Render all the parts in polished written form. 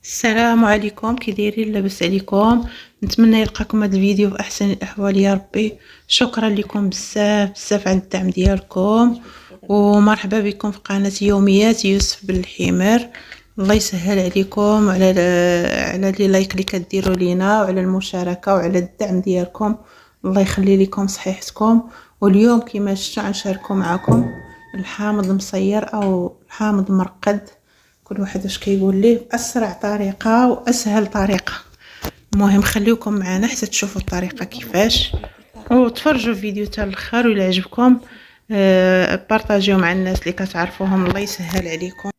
السلام عليكم، كي دايرين؟ لاباس عليكم؟ نتمنى يلقاكم هذا الفيديو في احسن الاحوال يا ربي. شكرا لكم بزاف بزاف على الدعم ديالكم، ومرحبا بكم في قناه يوميات يوسف بن الحمار. الله يسهل عليكم على لي لايك اللي كديروا لينا، وعلى المشاركه، وعلى الدعم ديالكم. الله يخلي لكم صحيحتكم. واليوم كما شفتوا غنشاركوا معكم الحامض مصير او الحامض مرقد، كل واحد واش كيقول ليه، باسرع طريقه واسهل طريقه. المهم خليوكم معنا حتى تشوفوا الطريقه كيفاش، وتفرجوا الفيديو حتى الاخر. وإلا عجبكم بارطاجيو مع الناس اللي كتعرفوهم، الله يسهل عليكم.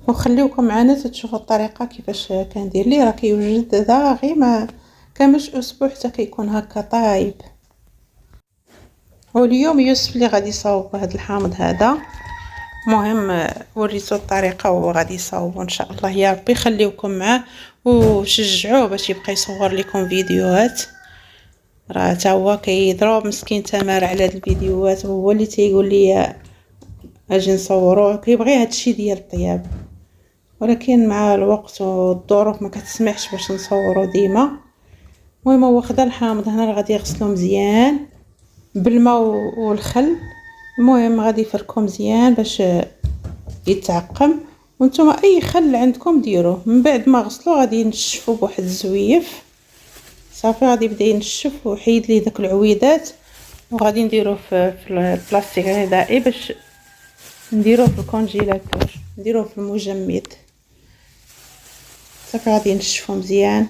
وخليوكم معنا تشوفوا الطريقه كيفاش كندير ليه. راه كيوجد هذا غير ما كاملش اسبوع حتى كيكون هكا طايب. واليوم يوسف اللي غادي يصاوب هذا الحامض هذا. مهم وريتو الطريقه وهو غادي يصاوبوا ان شاء الله يا ربي. خليوكم معاه وشجعوه باش يبقى يصور لكم فيديوهات. راه تا هو كيضرب مسكين تمار على هاد الفيديوهات، هو اللي تيقول لي اجي نصوروه، كيبغي هادشي ديال الطياب، ولكن مع الوقت والظروف ما كتسمحش باش نصوروا ديما. المهم هو خدا الحامض هنا، غادي يغسلو مزيان بالماء والخل. المهم غادي يفركو مزيان باش يتعقم، وانتم اي خل عندكم ديروه. من بعد ما غسلو غادي ينشفوا بواحد الزويف صافي. غادي يبدا ينشف وحيد ليه داك العويدات، وغادي نديروه في البلاستيك غذائي باش نديروه في الكونجيلاتور، نديروه في المجمد صافي. غادي نشفو مزيان.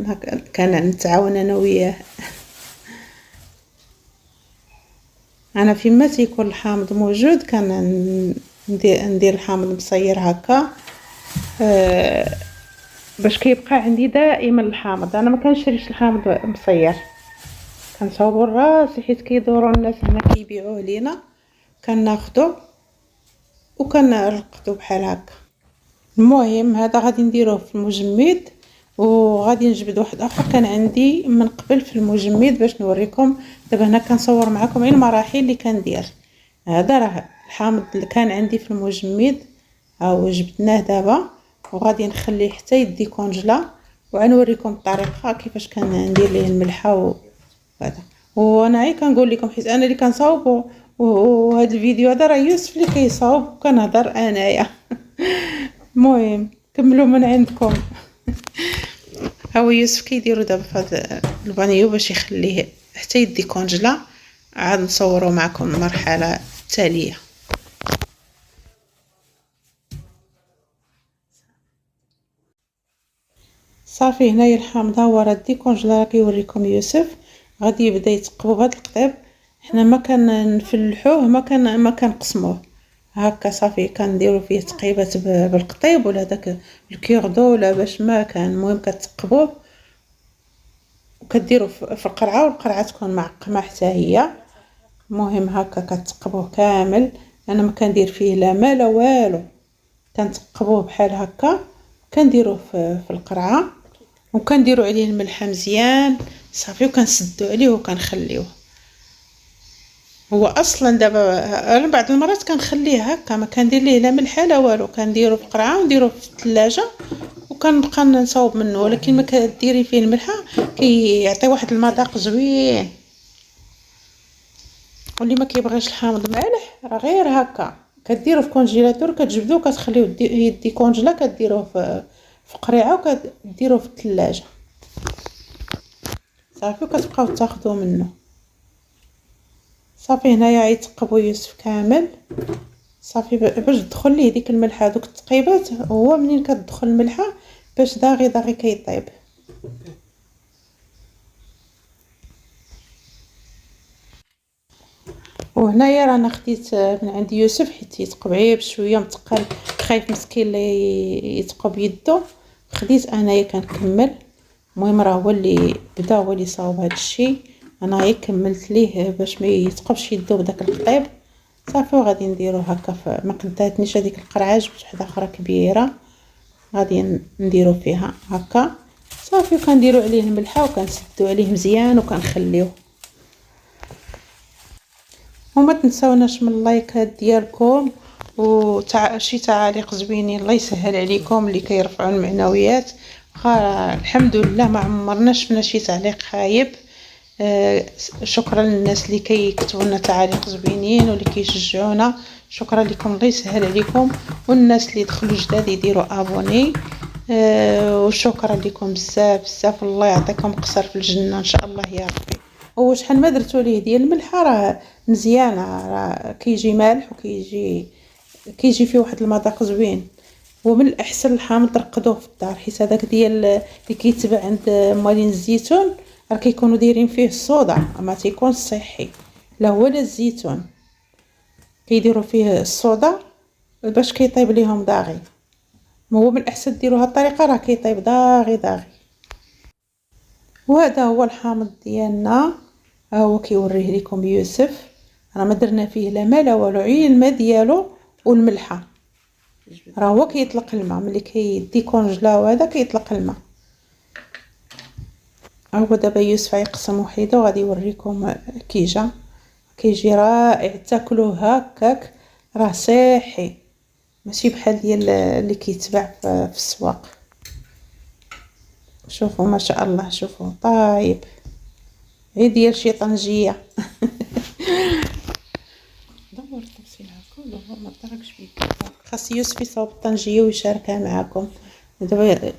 انا كنتعاون انا وياه. انا فيما تيكون الحامض موجود ندير الحامض مصير هكا باش كيبقى عندي دائما الحامض. انا ما كنشريش الحامض مصير، كنصاوبو راسي حيت كيدوروا الناس هنا كيبيعوه لينا، كناخذو وكنرقدو بحال هكا. المهم هذا غادي نديروه في المجمد، وغادي نجبد واحد اخر كان عندي من قبل في المجمد باش نوريكم. دابا هنا كنصور معكم غير المراحل اللي كندير. هذا راه الحامض اللي كان عندي في المجمد، ها هو جبدناه دابا، وغادي نخليه حتى يدي كونجلا، وغنوريكم الطريقه كيفاش كندير ليه الملحه وهذا. وانا غير كنقول لكم حيت انا اللي كنصاوب، وهذا الفيديو هذا راه يوسف اللي كيصاوب وكنهضر انايا. المهم كملوا من عندكم. ها هو يوسف كيديروا دابا في هذا البانيو باش يخليه حتى يدي كونجلا. عاد نصوروا معكم المرحله التاليه. صافي هنايا الحامض ها هو راه دي كونجلا. كيوريكم يوسف غادي يبدا يتقبو بهذا القطيب. حنا ما كنفلحوه، ما كنقسموه هكا صافي. كنديروا فيه تقيبات بالقطيب ولا داك الكيردو ولا باش ما كان. المهم كتقبوه وكديروا في القرعه، والقرعه تكون معقمه حتى هي. المهم هكا كتقبوه كامل. انا ما كندير فيه لا ما لا والو، كنتقبوه بحال هكا. كنديروه في القرعه، وكنديروا عليه الملح مزيان صافي، وكنسدوا عليه وكنخليوه. هو اصلا دابا انا بعض المرات كنخليه هكا، ما كندير ليه لا ملح لا والو. كنديرو في القرعه ونديروه في الثلاجه وكنبقى نصاوب منه. ولكن ما كديري فيه الملحه كيعطي واحد المذاق زوين. واللي ما كيبغيش الحامض مالح راه غير هكا كديروه في كونجيلاتور، كتجبدوه كتخليوه يدي كونجلا، كديروه في قريعه وكديروه في الثلاجه صافي، وكتبقاو تاخذوا منه صافي. هنايا يتقبوا يوسف كامل صافي باش تدخل ليه ديك الملحه دوك التقيبات. هو منين كتدخل الملحه باش داغي كيطيب. وهنايا رانا خديت من عند يوسف حيت يتقبعيه بشويه متقل، خايف مسكين اللي يتقب يدو. خديت انايا كنكمل. المهم راه هو اللي بدا، هو اللي صاوب هذا الشيء. انا غير كملت ليه باش ما يتقبش يدو بداك القطيب صافي. وغادي نديرو هكا ما قداتنيش هذيك القرعه، جبت وحده اخرى كبيره غادي نديرو فيها هكا صافي. وكنديرو عليه الملحه وكنسدو عليه مزيان وكنخليوه. وما تنساوناش من اللايكات ديالكم شي تعاليق زوينين. الله يسهل عليكم اللي كيرفعوا المعنويات. الحمد لله ما عمرنا شفنا شي تعليق خايب. شكرا للناس اللي كيكتبوا لنا تعاليق زوينين واللي كيشجعونا، شكرا لكم. الله يسهل عليكم. والناس اللي دخلوا جداد يديروا ابوني. وشكرا لكم بزاف بزاف. الله يعطيكم قصر في الجنه ان شاء الله يا ربي. وشحال ما درتو ليه ديال الملحه راه مزيانه، راه كيجي مالح وكيجي فيه واحد المذاق زوين. ومن الاحسن الحامض رقدوه في الدار، حيت هذاك ديال اللي كيتباع عند مالين الزيتون راه كيكونوا دايرين فيه الصودا، ما تيكون صحي لا هو لا الزيتون. كيديروا فيه الصودا باش كيطيب ليهم داغي. ما هو من الاحسن ديروا هاد الطريقه راه كيطيب داغي. وهذا هو الحامض ديالنا، ها هو كيوريه لكم يوسف. راه ما درنا فيه لا ما لا والو، عين الماء ديالو والملحه. راه هو كيطلق الماء ملي كيدي كونجلا وهذا كيطلق الماء. ها هو دابا يوسف يقسم وحيده وغادي يوريكم كيجي رائع. تاكلوه هكاك راه صحي، ماشي بحال ديال اللي كيتباع في السواق. شوفوا ما شاء الله، شوفوا طايب غير ديال شي طنجيه. دور التفصيل هكا ما تركش فيك. خاص يوسف يصاوب الطنجيه ويشاركها معكم. دابا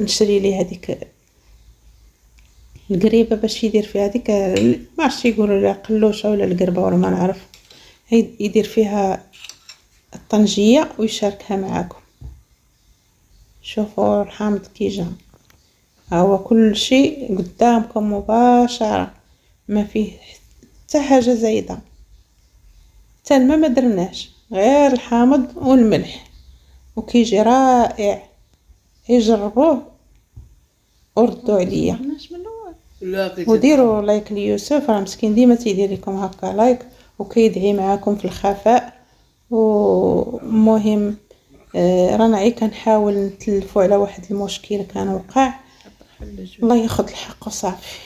نشري ليه هذيك القريبه باش يدير فيها هذيك، ما عرفتش يقولوا لها قلوشه ولا القربه ولا ما نعرف، يدير فيها الطنجيه ويشاركها معكم. شوفوا الحامض كي جا، ها هو كل شيء قدامكم مباشره، ما فيه حتى حاجه زايده، حتى الماء ما درناش، غير الحامض والملح وكيجي رائع. يجربوه وردوا عليا وديروا لايك ليوسف، راه مسكين ديما تيدير لكم هكا لايك وكيدعي معاكم في الخفاء. ومهم رانا عي كنحاول نتلفوا على واحد المشكل كان وقع، الله ياخذ الحق وصافي.